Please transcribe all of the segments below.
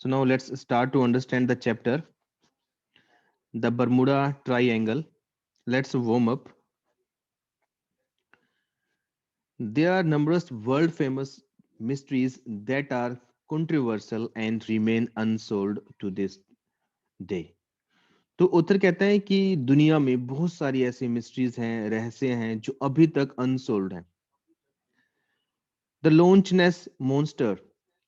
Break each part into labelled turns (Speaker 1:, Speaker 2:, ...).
Speaker 1: So now let's start to understand the chapter, the Bermuda Triangle. Let's warm up. There are numerous world famous mysteries that are controversial and remain unsolved to this day. तो उत्तर कहता है कि दुनिया में बहुत सारी ऐसी mysteries हैं, रहस्य हैं जो अभी तक अनसोल्ड हैं. The Loch Ness monster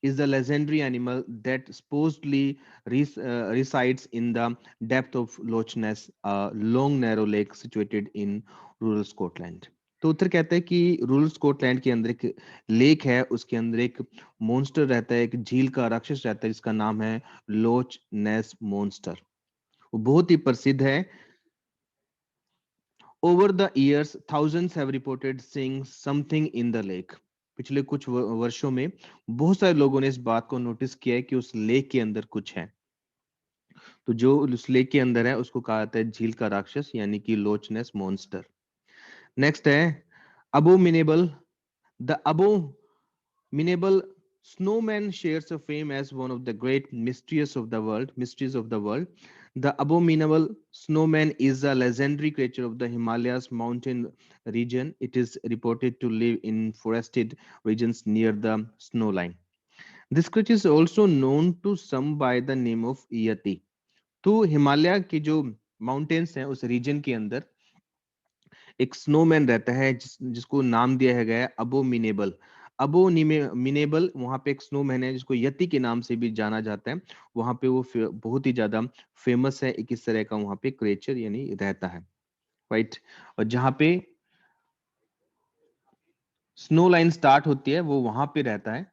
Speaker 1: is a legendary animal that supposedly resides in the depth of Loch Ness, a long narrow lake situated in rural Scotland. तो उत्तर कहता है कि रूरल स्कॉटलैंड के अंदर एक लेक है, उसके अंदर एक मॉन्स्टर रहता है, एक झील का राक्षस रहता है जिसका नाम है लोच नेस मॉन्स्टर. वो बहुत ही प्रसिद्ध है. Over the years, thousands have reported seeing something in the lake. पिछले कुछ वर्षों में बहुत सारे लोगों ने इस बात को नोटिस किया है कि उस लेक के अंदर कुछ है. तो जो उस लेक के अंदर है उसको कहा जाता है झील का राक्षस यानी कि लोचनेस मॉन्स्टर. नेक्स्ट है abominable. The abominable snowman shares a fame as one of the great mysteries of the world. The abominable snowman is a legendary creature of the Himalayas mountain region. It is reported to live in forested regions near the snow line. This creature is also known to some by the name of Yati. तो हिमालय के जो mountains हैं उस reason के अंदर एक snowman रहता है जिसको नाम दिया गया है अबोमिनेबल. अबोमिनेबल वहां पे एक स्नोमैन है जिसको यति के नाम से भी जाना जाता है. वहां पे वो बहुत ही ज्यादा फेमस है. एक इस तरह का वहां पे क्रिएचर यानी रहता है, राइट. और जहाँ पे स्नो लाइन स्टार्ट होती है वो वहां पे रहता है.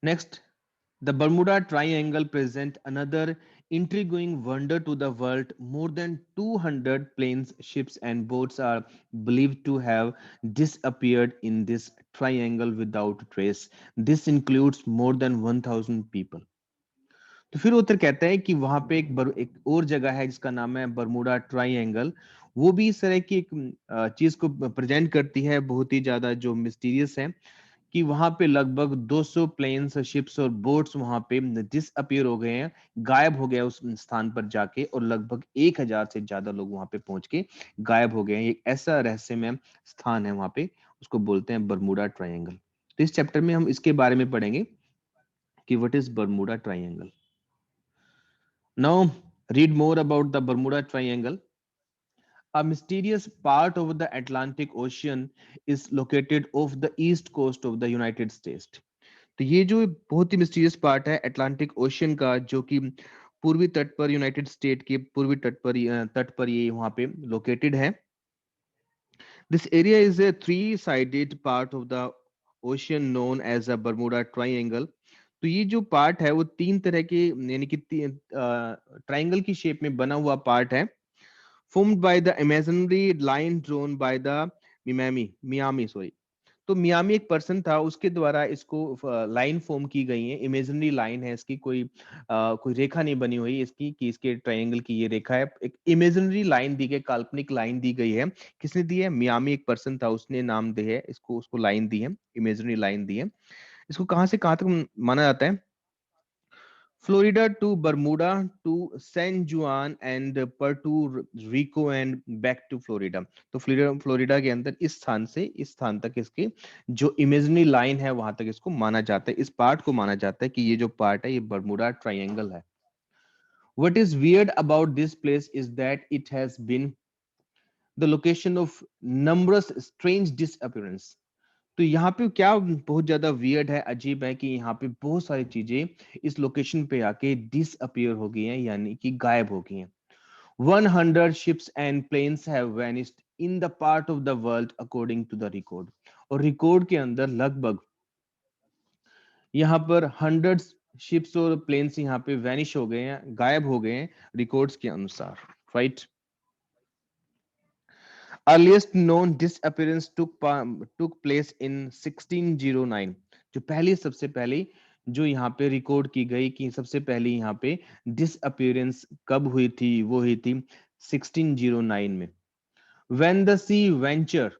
Speaker 1: Next, the Bermuda Triangle present another intriguing wonder to the world. More than 200 planes, ships, and boats are believed to have disappeared in this triangle without trace. This includes more than 1,000 people. तो फिर उत्तर कहता है कि वहां पे एक और जगह है जिसका नाम है बर्मुडा ट्राइंगल. वो भी इस तरह की एक चीज को प्रेजेंट करती है, बहुत ही ज्यादा जो मिस्टीरियस है, कि वहां पे लगभग 200 प्लेन्स, शिप्स और बोट्स वहां पे डिसअपियर हो गए हैं, गायब हो गया उस स्थान पर जाके, और लगभग 1,000 से ज्यादा लोग वहां पे पहुंच के गायब हो गए हैं. एक ऐसा रहस्यमय स्थान है वहां पे, उसको बोलते हैं बर्मुडा ट्रायंगल. तो इस चैप्टर में हम इसके बारे में पढ़ेंगे कि what is Bermuda triangle. Now read more about the Bermuda triangle. A mysterious part of the Atlantic Ocean is located off the east coast of the United States. तो ये जो बहुत ही मिस्टीरियस पार्ट है अटलांटिक ओशियन का, जो कि पूर्वी तट पर, यूनाइटेड स्टेट के पूर्वी तट पर ये वहां पे लोकेटेड है. This area is a three sided part of the ocean known as a Bermuda Triangle. तो ये जो पार्ट है वो तीन तरह के यानी कि ट्राइंगल की शेप में बना हुआ पार्ट है, formed by the imaginary line drawn by the Miami sorry. तो मियामी एक पर्सन था, उसके द्वारा इसको लाइन फॉर्म की गई है, इमेजिनरी लाइन है इसकी, कोई रेखा नहीं बनी हुई इसकी कि इसके ट्रायंगल की ये रेखा है. एक इमेजिनरी लाइन दी गई, काल्पनिक लाइन दी गई है. किसने दी है? मियामी एक पर्सन था, उसने नाम दिया है इसको, उसको लाइन दी है, इमेजिनरी लाइन दी है. इसको कहाँ से कहाँ तक माना जाता है? Florida to Bermuda to San Juan and Puerto Rico and back to Florida. तो फ्लोरिडा के अंदर इस स्थान से इस स्थान तक इसकी जो इमेजिनरी लाइन है वहां तक इसको माना जाता है, इस पार्ट को माना जाता है कि ये जो पार्ट है ये बर्मुडा ट्रायंगल है. What is weird about this place is that it has been the location of numerous strange disappearance. तो यहाँ पे क्या बहुत ज्यादा वियर्ड है, अजीब है, कि यहाँ पे बहुत सारी चीजें इस लोकेशन पे आके डिसअपियर हो गई हैं यानी कि गायब हो गई हैं. 100 ships and planes have vanished in the part of the world according to the record. और रिकॉर्ड के अंदर लगभग यहाँ पर 100 शिप्स और प्लेन्स यहाँ पे वैनिश हो गए हैं, गायब हो गए हैं रिकॉर्ड्स के अनुसार, right. Earliest known disappearance took place in 1609. जो पहली सबसे पहली जो यहाँ पे रिकॉर्ड की गई कि सबसे पहली यहाँ पे डिसअपियरेंस कब हुई थी, वो हुई थी 1609 में. When the sea venture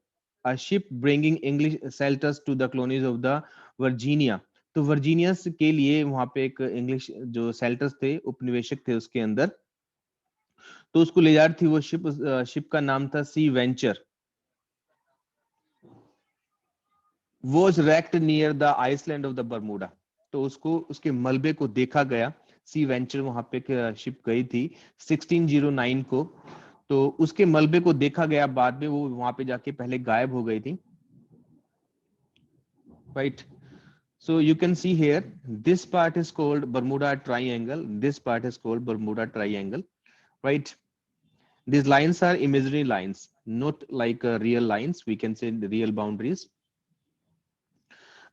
Speaker 1: a ship bringing English settlers to the colonies of the Virginia. तो वर्जीनियस के लिए वहां पे एक इंग्लिश जो सेल्टर्स थे, उपनिवेशक थे उसके अंदर, तो उसको ले जा रही थी वो शिप। शिप का नाम था Sea Venture. Was wrecked near the island of the Bermuda. तो उसको उसके मलबे को देखा गया। सी वेंचर वहां पे शिप गई थी 1609 को। तो उसके मलबे को देखा गया, बाद में वो वहां पे जाके पहले गायब हो गई थी। Right. So you can see here, this part is called Bermuda Triangle. This part is called Bermuda Triangle, right? These lines are imaginary lines, not like real lines. We can say the real boundaries.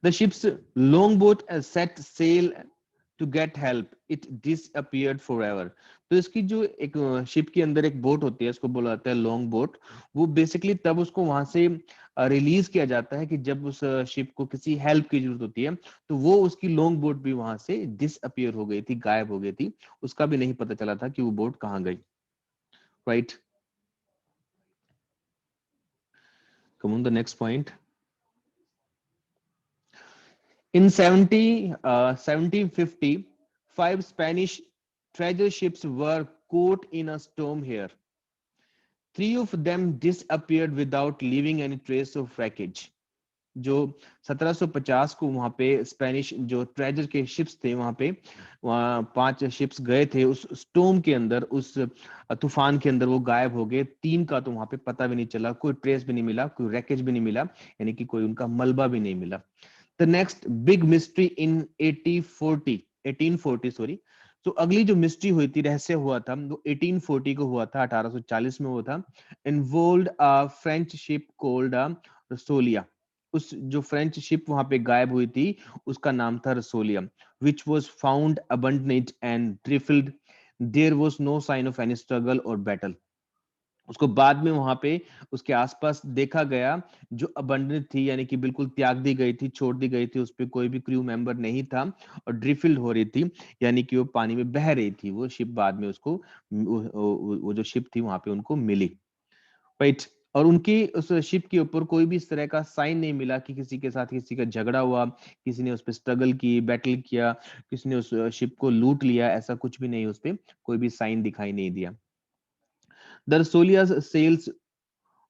Speaker 1: The ship's longboat set sail to get help. It disappeared forever. तो इसकी जो एक ship के अंदर एक boat होती है, इसको बोला जाता है लॉन्ग बोट। वो बेसिकली तब उसको वहां से रिलीज किया जाता है कि जब उस शिप को किसी हेल्प की जरूरत होती है। तो वो उसकी लॉन्ग बोट भी वहां से डिसअपियर हो गई थी, गायब हो गई थी। उसका भी नहीं पता चला था कि वो बोट कहाँ गई। Right. Come on the next point. In 1750, five Spanish treasure ships were caught in a storm here. Three of them disappeared without leaving any trace of wreckage. जो 1750 को वहां पे स्पेनिश जो ट्रेजर के शिप्स थे, वहां पे वहां पांच शिप्स गए थे उस स्टोम के अंदर, उस तूफान के अंदर वो गायब हो गए। तीन का तो वहां पे पता भी नहीं चला, कोई ट्रेस भी नहीं मिला, कोई रैकेज भी नहीं मिला, यानी कि कोई उनका मलबा भी नहीं मिला। The next big mystery in 1840 sorry. तो अगली जो मिस्ट्री हुई थी, रहस्य हुआ था, वो 1840 को हुआ था, 1840 में हुआ था। Involved a French ship called Rosalie. उस जो फ्रेंच शिप वहां पे गायब हुई थी, उसका नाम था Rosalie, which was found abandoned and drifted. There was no sign of any struggle और बैटल। उसको बाद में वहां पे उसके आसपास देखा गया, जो अबंडनेट थी, यानी कि बिल्कुल त्याग दी गई थी, छोड़ दी गई थी, उस पर कोई भी क्रू मेंबर नहीं था, और ड्रिफिल्ड हो रही थी, यानी कि वो पानी में बह रही थी। वो शिप बाद में उसको वो जो शिप थी वहां पे उनको मिली। राइट। और उनकी उस शिप के ऊपर कोई भी इस तरह का साइन नहीं मिला कि किसी के साथ किसी का झगड़ा हुआ, किसी ने उस पर स्ट्रगल की, बैटल किया, किसी ने उस शिप को लूट लिया, ऐसा कुछ भी नहीं, उस पर कोई भी साइन दिखाई नहीं दिया। The Rosalie's sails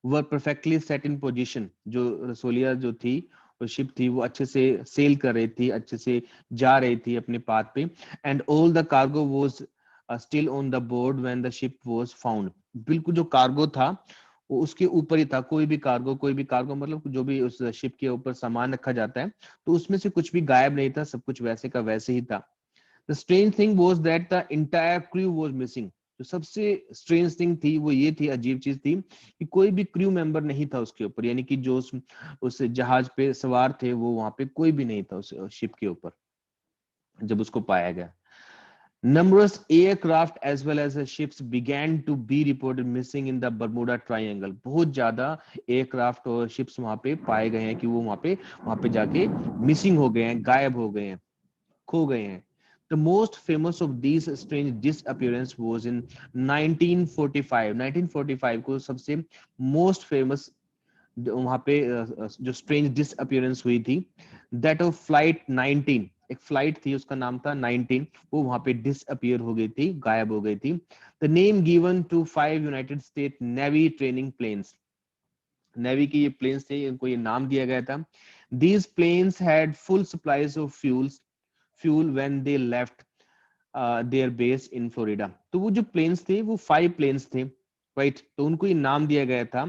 Speaker 1: were perfectly set in position. जो रसोलिया जो थी, वो शिप थी, वो अच्छे से सेल कर रही थी, अच्छे से जा रही थी अपने पाथ पे। And all the cargo was still on the board when the ship was found. बिल्कुल जो कार्गो था वो उसके ऊपर ही था। कोई भी कार्गो मतलब जो भी उस शिप के ऊपर सामान रखा जाता है, तो उसमें से कुछ भी गायब नहीं था, सब कुछ वैसे का वैसे ही था। The strange thing was that the entire crew was missing. जो सबसे स्ट्रेंज थिंग थी वो ये थी, अजीब चीज थी, कि कोई भी क्रू मेंबर नहीं था उसके ऊपर, यानी कि जो उस जहाज पे सवार थे वो वहां पे कोई भी नहीं था उस शिप के ऊपर जब उसको पाया गया। Numerous aircraft as well as ships began to be reported missing in the Bermuda Triangle. बहुत ज्यादा एयरक्राफ्ट और शिप्स वहां पे पाए गए हैं कि वो वहां पे जाके मिसिंग हो गए हैं, गायब हो गए हैं, खो गए हैं। The most famous of these strange disappearance was in 1945। 1945 को सबसे मोस्ट फेमस वहां पे जो स्ट्रेंज डिसअपियरेंस हुई थी, दैट ऑफ फ्लाइट 19। एक फ्लाइट थी, उसका नाम था 19, वो वहां पे डिसअपियर हो गई थी, गायब हो गई थी। The name given to 5 United State Navy training planes. Navy के ये प्लेन्स थे, इनको ये नाम दिया गया था। These planes had full supplies of fuel when they left their base in Florida. तो वो जो प्लेन्स थे वो 5 प्लेन्स थे, राइट। तो उनको ये नाम दिया गया था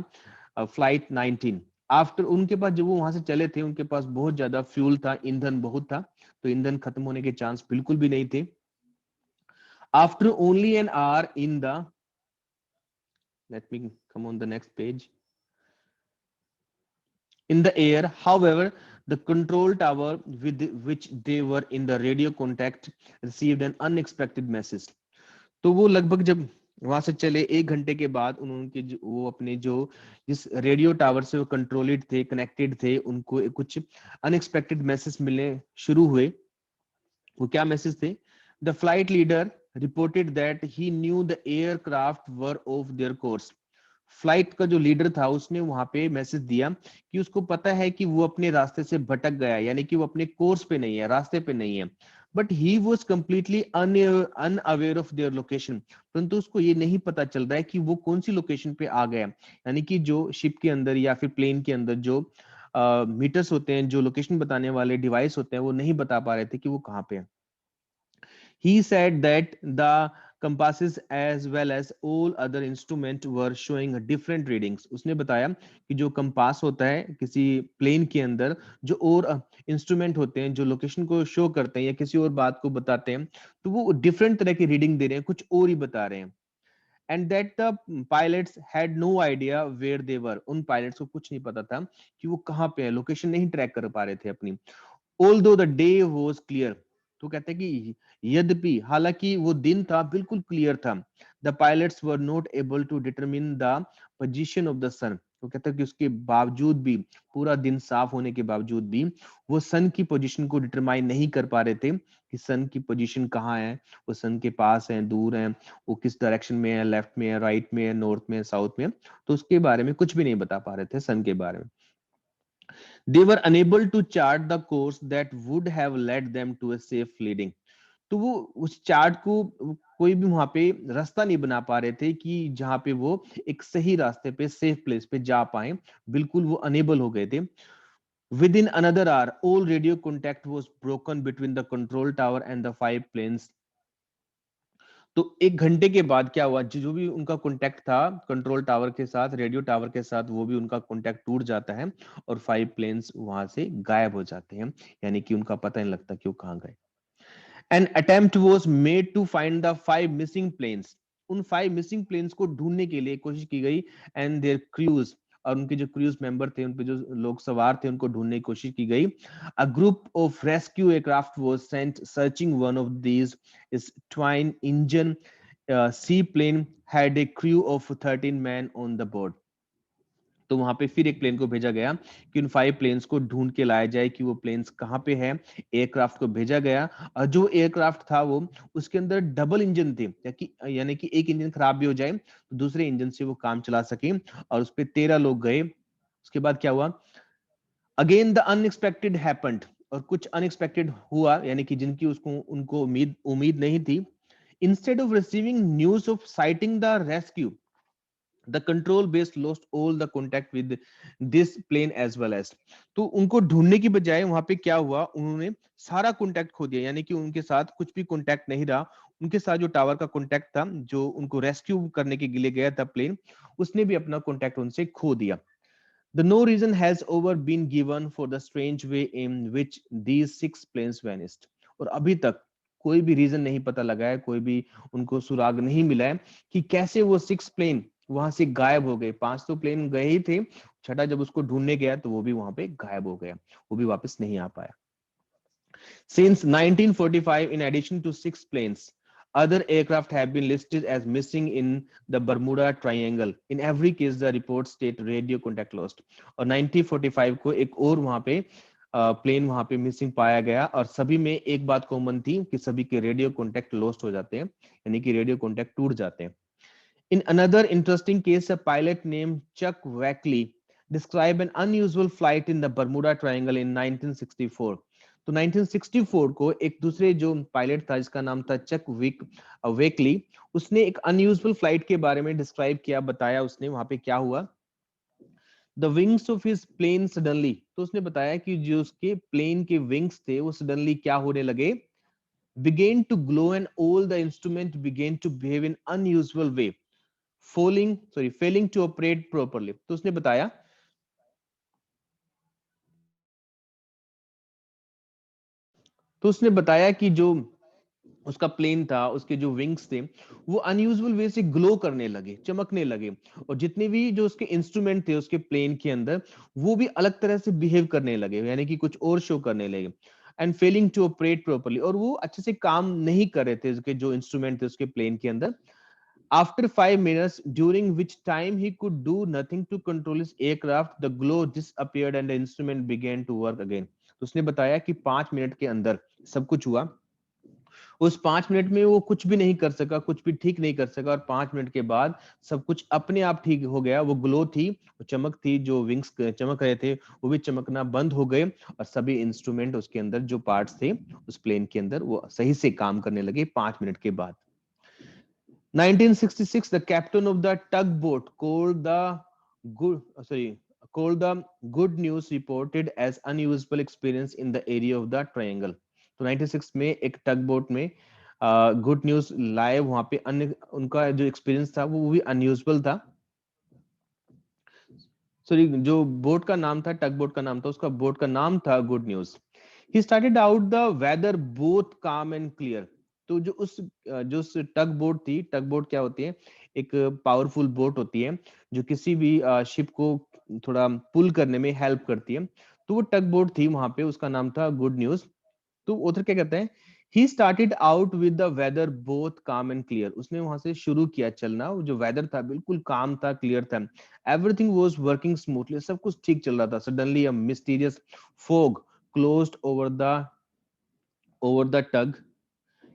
Speaker 1: फ्लाइट 19। आफ्टर उनके पास जब वो वहां से चले थे, उनके पास बहुत ज्यादा फ्यूल था, ईंधन बहुत था, तो ईंधन खत्म होने के चांस बिल्कुल भी नहीं थे। After only an hour in the, let me come on the next page, in the air, however, the control tower with which they were in the radio contact received an unexpected message। तो वो लगभग जब वहां से चले 1 घंटे के बाद उन्होंने वो अपने जो जिस रेडियो टावर से वो कंट्रोलेड थे, कनेक्टेड थे, उनको कुछ अनएक्सपेक्टेड मैसेज मिलने शुरू हुए। वो क्या मैसेज थे? The flight leader reported that he new the aircraft were of their course flight का जो लीडर था उसने वहां पे मैसेज दिया कि उसको पता है कि वो अपने रास्ते से भटक गया है, यानी कि वो अपने कोर्स पे नहीं है, रास्ते पे नहीं है। But he was completely unaware of their location, परंतु उसको ये नहीं पता चल रहा है कि वो कौन सी लोकेशन पे आ गया। यानी कि जो शिप के अंदर या फिर प्लेन के अंदर जो मीटर्स होते हैं, जो लोकेशन बताने वाले डिवाइस होते हैं, वो नहीं बता पा रहे थे कि वो कहाँ पे है। He said that the compasses as well as all other instruments were showing different readings. उसने बताया कि जो कंपास होता है किसी प्लेन के अंदर, जो और इंस्ट्रूमेंट होते हैं जो लोकेशन को शो करते हैं या किसी और बात को बताते हैं, तो वो डिफरेंट तरह की रीडिंग दे रहे हैं, कुछ और ही बता रहे हैं। And that the pilots had no idea where they were, उन पायलट्स को कुछ नहीं पता था कि वो कहाँ पे है, लोकेशन नहीं ट्रैक कर पा रहे थे अपनी। Although the day was clear, तो कहते हैं कि यद्यपि, हालांकि वो दिन था बिल्कुल क्लियर था, the pilots were not able to determine the position of the sun. तो कहते हैं कि उसके बावजूद भी, पूरा दिन साफ होने के बावजूद भी, वो सन की पोजीशन को डिटरमाइन नहीं कर पा रहे थे कि सन की पोजीशन कहाँ है, वो सन के पास है, दूर है, वो किस डायरेक्शन में है, लेफ्ट में है, राइट में है, नॉर्थ में है, साउथ में है। तो उसके बारे में कुछ भी नहीं बता पा रहे थे सन के बारे में। They were unable to chart the course that would have led them to a safe leading. तो वो उस चार्ट को कोई भी वहां पे रास्ता नहीं बना पा रहे थे कि जहां पे वो एक सही रास्ते पे, सेफ प्लेस पे जा पाए। बिल्कुल वो अनेबल हो गए थे। Within another hour all radio contact was broken between the control tower and the five planes. तो एक घंटे के बाद क्या हुआ, जो भी उनका कांटेक्ट था कंट्रोल टावर के साथ, रेडियो टावर के साथ, वो भी उनका कांटेक्ट टूट जाता है और फाइव प्लेन्स वहां से गायब हो जाते हैं, यानी कि उनका पता नहीं लगता कि वो कहाँ गए। An attempt was made to find the five missing planes, उन फाइव मिसिंग प्लेन्स को ढूंढने के लिए कोशिश की गई। एंड देयर क्रूज, और उनके जो क्रूज मेंबर थे, उनपे जो लोग सवार थे, उनको ढूंढने की कोशिश की गई। A group of rescue aircraft was sent searching one of these is twine engine seaplane had a crew of 13 men on the board। तो वहां पे फिर एक प्लेन को भेजा गया कि उन फाइव प्लेन्स को ढूंढ के लाया जाए कि वो प्लेन्स कहाँ पे है। एयरक्राफ्ट को भेजा गया, और जो एयरक्राफ्ट था वो, उसके अंदर डबल इंजन थे, यानी कि एक इंजन खराब भी हो जाए तो दूसरे इंजन से वो काम चला सके। और उस पे 13 लोग गए। उसके बाद क्या हुआ, अगेन द अनएक्सपेक्टेड हैपेंड, और कुछ अनएक्सपेक्टेड हुआ, यानी कि जिनकी उसको उनको उम्मीद उम्मीद नहीं थी। Instead of receiving news of sighting the rescue, the control base lost all the contact with this plane as well as. तो उनको ढूंढने की बजाय वहां पे क्या हुआ, उन्होंने सारा कॉन्टेक्ट खो दिया, यानी कि उनके साथ कुछ भी कॉन्टेक्ट नहीं रहा। उनके साथ जो टावर का कॉन्टेक्ट था, जो उनको रेस्क्यू करने के लिए गया था प्लेन, उसने भी अपना कॉन्टेक्ट उनसे खो दिया। The no reason has over been given for the strange way in which these six planes vanished। और अभी तक कोई भी रीजन नहीं पता लगा है, कोई भी उनको सुराग नहीं मिला है कि कैसे वो सिक्स प्लेन वहां से गायब हो गए। पांच तो प्लेन गए ही थे, छठा जब उसको ढूंढने गया तो वो भी वहां पे गायब हो गया, वो भी वापस नहीं आ पाया। Since 1945, in addition to six planes, other aircraft have been listed as missing in the Bermuda Triangle. In every case, the report state radio contact lost। और 1945 को एक और वहां पे प्लेन वहां पे मिसिंग पाया गया, और सभी में एक बात कॉमन थी कि सभी के रेडियो कॉन्टेक्ट लॉस्ट हो जाते हैं, यानी कि रेडियो कॉन्टेक्ट टूट जाते हैं। In another interesting case, a pilot named Chuck Wackley described an unusual flight in the Bermuda Triangle in 1964। तो 1964 को एक दूसरे जो पायलट था जिसका नाम था चक वेकली, उसने एक अनयूजुअल फ्लाइट के बारे में डिस्क्राइब किया, बताया उसने वहां पे क्या हुआ। The wings of his plane suddenly, तो उसने बताया कि जो उसके प्लेन के विंग्स थे वो सडनली क्या होने लगे, began to glow and all the instrument began to behave in unusual way, failing to operate properly। तो उसने बताया, कि जो उसका प्लेन था, उसके जो विंग्स थे, वो अनयूजुअल वे से ग्लो करने लगे, चमकने लगे। और जितने भी जो उसके इंस्ट्रूमेंट थे उसके प्लेन के अंदर, वो भी अलग तरह से बिहेव करने लगे, यानी कि कुछ और शो करने लगे। And failing to operate properly, और वो अच्छे से काम नहीं कर रहे थे उसके जो इंस्ट्रूमेंट थे उसके प्लेन के अंदर। After 5 minutes, during which time he could do nothing to control his aircraft, the glow disappeared and the instrument began to work again। तो उसने बताया कि 5 मिनट के अंदर सब कुछ हुआ, उस 5 मिनट में वो कुछ भी नहीं कर सका, कुछ भी ठीक नहीं कर सका, और 5 मिनट के बाद सब कुछ अपने आप ठीक हो गया। वो ग्लो थी, वो चमक थी, जो विंग्स चमक रहे थे वो भी चमकना बंद हो गए, और सभी इंस्ट्रूमेंट उसके अंदर जो पार्ट्स थे उस प्लेन के अंदर वो सही से काम करने लगे 5 मिनट के बाद। 1966, the captain of the tugboat good, called the good news reported as unusual experience in the area of the triangle. तो 96 में एक टग बोट में गुड न्यूज लाइव वहां पे अन्य उनका जो एक्सपीरियंस था वो भी अनयूजुअल था। सॉरी, जो बोट का नाम था, टग बोट का नाम था, उसका बोट का नाम था good news. He started out the weather both calm and clear. तो जो उस टग बोट थी, टग बोट क्या होती है, एक पावरफुल बोट होती है जो किसी भी शिप को थोड़ा पुल करने में हेल्प करती है। तो वो टग बोट थी वहां पे, उसका नाम था गुड न्यूज। तो उधर क्या कहते हैं, he started out with the weather both calm and clear. उसने वहां से शुरू किया चलना, वो जो वेदर था बिल्कुल काम था, क्लियर था, एवरीथिंग वाज वर्किंग स्मूथली, सब कुछ ठीक चल रहा था। Suddenly a mysterious fog closed over the tug.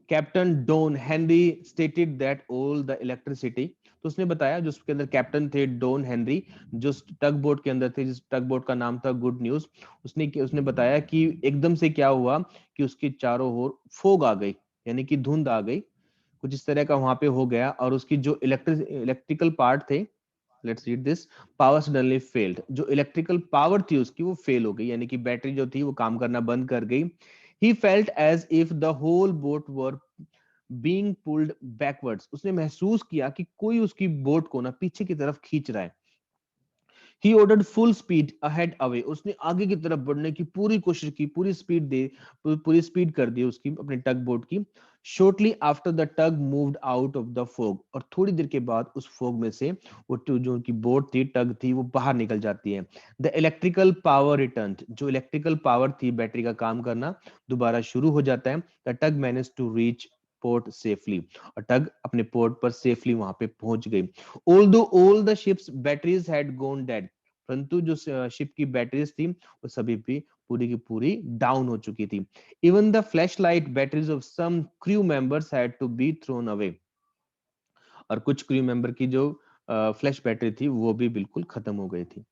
Speaker 1: Captain Don Henry stated that all the electricity. तो उसने बताया, जो उसके अंदर कैप्टन थे डॉन हेनरी, जो टग बोट के अंदर थे, जिस टग बोट का नाम था गुड न्यूज, उसने बताया कि एकदम से क्या हुआ कि उसके चारों ओर फोग आ गई, यानी कि धुंध आ गई, कुछ इस तरह का वहां पे हो गया। और उसकी जो इलेक्ट्रिकल पार्ट थे, let's read this, power suddenly failed. जो इलेक्ट्रिकल पावर थी उसकी वो फेल हो गई, यानी कि बैटरी जो थी वो काम करना बंद कर गई। He felt as if the whole boat were being pulled backwards. उसने महसूस किया कि कोई उसकी बोट को ना पीछे की तरफ खींच रहा है। He ordered full speed ahead away. उसने आगे की तरफ बढ़ने की पूरी कोशिश की, पूरी स्पीड कर दी उसकी अपने टग बोट की। Shortly after the tug moved out of the fog. और थोड़ी देर के बाद उस फोग में से वो जो उनकी बोट थी, टग थी, वो बाहर निकल जाती है। The electrical power return. जो इलेक्ट्रिकल पावर थी बैटरी का काम करना दोबारा शुरू हो जाता है। The tug manage to reach port safely. और टग अपने पोर्ट पर सेफली वहां पे पहुंच गई। Although all the ships batteries had gone dead. परंतु जो शिप की बैटरीज थी वो सभी भी पूरी की पूरी डाउन हो चुकी थी। Even the flashlight batteries of some crew members had to be thrown away. और कुछ क्रू मेंबर की जो फ्लैश बैटरी थी वो भी बिल्कुल खत्म हो गई थी।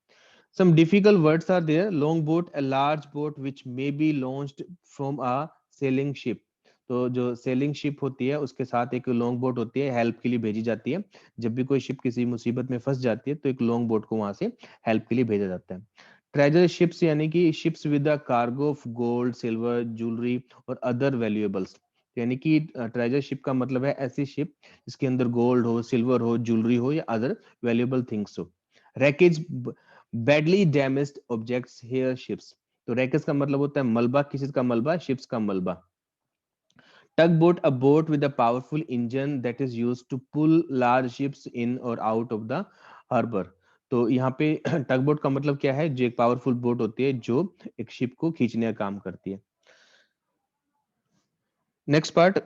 Speaker 1: Some difficult words are there. Longboat, a large boat which may be launched from a sailing ship. तो जो सेलिंग शिप होती है उसके साथ एक लॉन्ग बोट होती है, हेल्प के लिए भेजी जाती है। जब भी कोई शिप किसी मुसीबत में फंस जाती है तो एक लॉन्ग बोट को वहां से हेल्प के लिए भेजा जाता है। ट्रेजर शिप्स यानी कि ships with a cargo of gold, silver, jewellery और अदर वैल्यूएबल्स। यानी कि ट्रेजर शिप का मतलब है ऐसी शिप जिसके अंदर गोल्ड हो, सिल्वर हो, ज्वेलरी हो या अदर वैल्यूएबल थिंग्स हो। Wreckage, badly damaged objects here ships. तो रैकेज का मतलब होता है मलबा, किसी का मलबा, शिप्स का मलबा। टग boat, a boat with a powerful engine that is used to pull large ships in or out of the harbor। तो यहाँ पे टग बोट का मतलब क्या है, जो एक पावरफुल बोट होती है जो एक शिप को खींचने का काम करती है। Next part.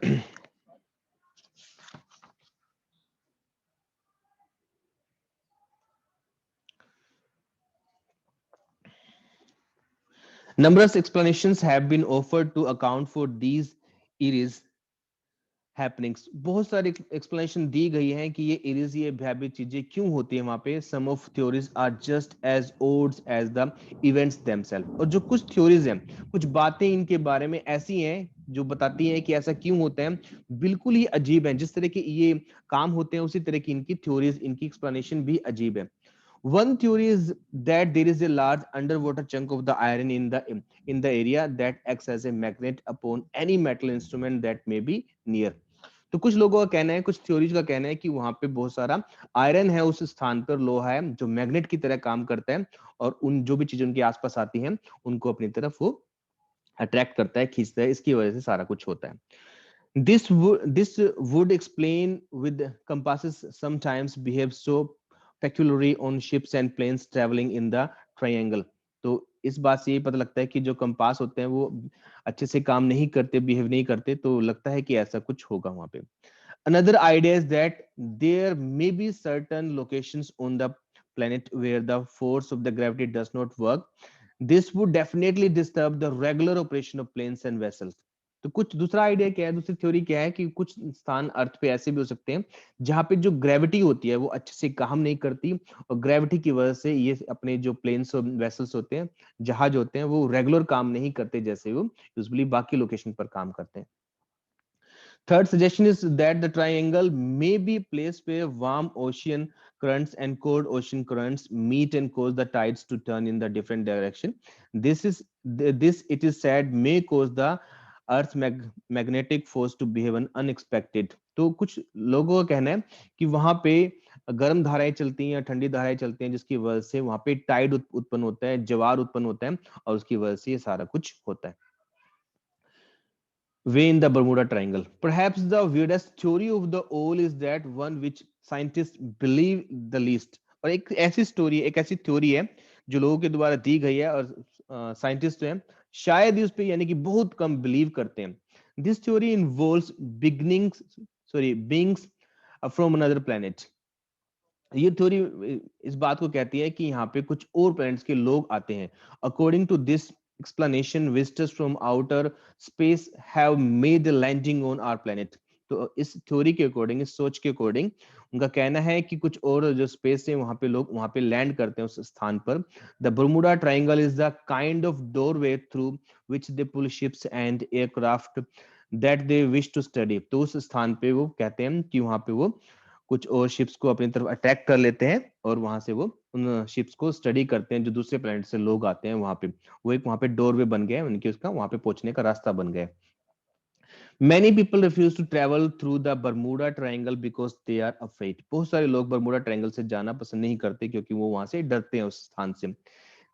Speaker 1: Numerous explanations have been offered to account for these eerie happenings. बहुत सारी एक्सप्लेनेशन दी गई हैं कि ये इरीज, ये भयावह चीजें क्यों होती है वहां पे। Some of theories are just as old as the events themselves. और जो कुछ थ्योरीज हैं, कुछ बातें इनके बारे में ऐसी हैं जो बताती हैं कि ऐसा क्यों होता है, बिल्कुल ही अजीब है। जिस तरह के ये काम होते हैं उसी तरह की इनकी थ्योरीज, इनकी एक्सप्लेनेशन भी अजीब है। One theory is that there is a large underwater chunk of the iron in the area that acts as a magnet upon any metal instrument that may be near। तो कुछ लोगों का कहना है, कुछ थ्योरीज का कहना है कि वहां पे बहुत सारा आयरन है, उस स्थान पर लोहा है जो मैग्नेट की तरह काम करता है, और उन जो भी चीजें उनके आसपास आती हैं उनको अपनी तरफ वो अट्रैक्ट करता है, खींचता है, इसकी वजह से सारा कुछ होता है। This would explain with compasses sometimes behave so peculiarly on ships and planes traveling in the triangle। तो इस बात से ये पता लगता है कि जो कंपास होते हैं वो अच्छे से काम नहीं करते, बिहेव नहीं करते, तो लगता है कि ऐसा कुछ होगा वहां पे। Another idea is that there may be certain locations on the planet where the force of the gravity does not work. This would definitely disturb the regular operation of planes and vessels। तो कुछ दूसरा idea क्या है, दूसरी theory क्या है कि कुछ स्थान अर्थ पे ऐसे भी हो सकते हैं जहां पे जो ग्रेविटी होती है वो अच्छे से काम नहीं करती, और ग्रेविटी की वजह से ये अपने जो प्लेन्स वेसल्स होते हैं, जहाज होते हैं, वो रेगुलर काम नहीं करते जैसे वो यूजुअली बाकी लोकेशन पर काम करते हैं। Third suggestion is that the triangle may be a place where warm ocean currents and cold ocean currents meet and cause the tides to turn in the different direction. This it is said may cause the Earth's magnetic force to behave unexpected. तो कुछ लोगों का कहना है कि वहां पे गर्म धाराएं चलती हैं या ठंडी धाराएं चलती हैं, जिसकी वजह से वहां पे टाइड उत्पन्न होता है, ज्वार उत्पन्न होता है, और उसकी वजह से ये सारा कुछ होता है। Way in the Bermuda Triangle. Perhaps the weirdest theory of the all is that one which scientists believe the least. और एक ऐसी स्टोरी, एक ऐसी थ्योरी है जो लोगों के द्वारा दी गई है, और साइंटिस्ट जो है शायद ही उस पर यानी कि बहुत कम बिलीव करते हैं। This theory involves beginnings sorry beings from another planet. ये थ्योरी इस बात को कहती है कि यहाँ पे कुछ और प्लैनेट्स के लोग आते हैं। According to this explanation, visitors from outer space have made a landing on our planet. तो इस थ्योरी के अकॉर्डिंग, इस सोच के अकॉर्डिंग उनका कहना है कि कुछ और जो स्पेस है वहां पे लोग वहां पे लैंड करते हैं उस स्थान पर। The Bermuda Triangle is the kind of doorway through which they pull ships and aircraft that they wish to study. तो उस स्थान पे वो कहते हैं कि वहां पे वो कुछ और शिप्स को अपनी तरफ अटैक कर लेते हैं, और वहां से वो उन शिप्स को स्टडी करते हैं जो दूसरे प्लेनेट से लोग आते हैं वहां पे। वो एक वहां पे डोरवे बन गया है उनकी, उसका वहां पे पहुंचने का रास्ता बन गया है। Many people refuse to travel through the Bermuda Triangle because they are afraid. बहुत सारे लोग बर्मुडा ट्रायंगल से जाना पसंद नहीं करते क्योंकि वो वहां से डरते हैं उस स्थान से।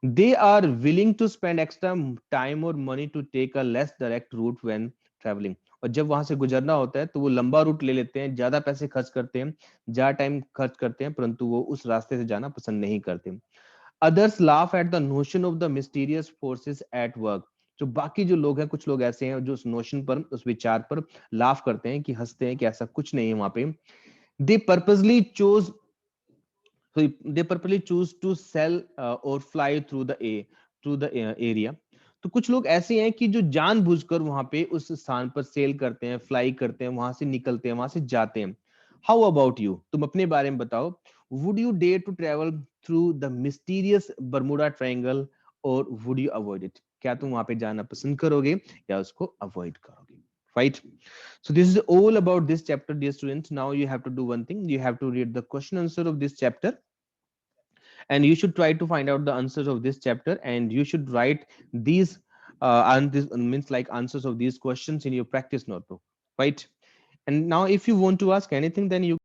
Speaker 1: They are willing to spend extra time or money to take a less direct route when traveling. और जब वहां से गुजरना होता है तो वो लंबा रूट ले लेते हैं, ज्यादा पैसे खर्च करते हैं, ज्यादा टाइम खर्च करते हैं, परंतु वो उस रास्ते से जाना पसंद नहीं करते। Others laugh at the notion of the mysterious forces at work. जो बाकी जो लोग हैं, कुछ लोग ऐसे हैं जो उस नोशन पर, उस विचार पर लाफ करते हैं, कि हंसते हैं कि ऐसा कुछ नहीं है वहां पे। They purposely chose so they purposely choose to sell or fly through the area. तो कुछ लोग ऐसे हैं कि जो जानबूझकर वहां पे उस स्थान पर सेल करते हैं, फ्लाई करते हैं, वहां से निकलते हैं, वहां से जाते हैं। हाउ अबाउट यू, तुम अपने बारे में बताओ। Would you dare to travel through the mysterious Bermuda Triangle और वुड यू अवॉइड इट? क्या तुम वहां पे जाना पसंद करोगे या उसको अवॉइड करोगे? Right. So this is all about this chapter, dear students. Now you have to do one thing. You have to read the question answer of this chapter, and you should try to find out the answers of this chapter, and you should write these and this means like answers of these questions in your practice notebook, right? And now if you want to ask anything, then you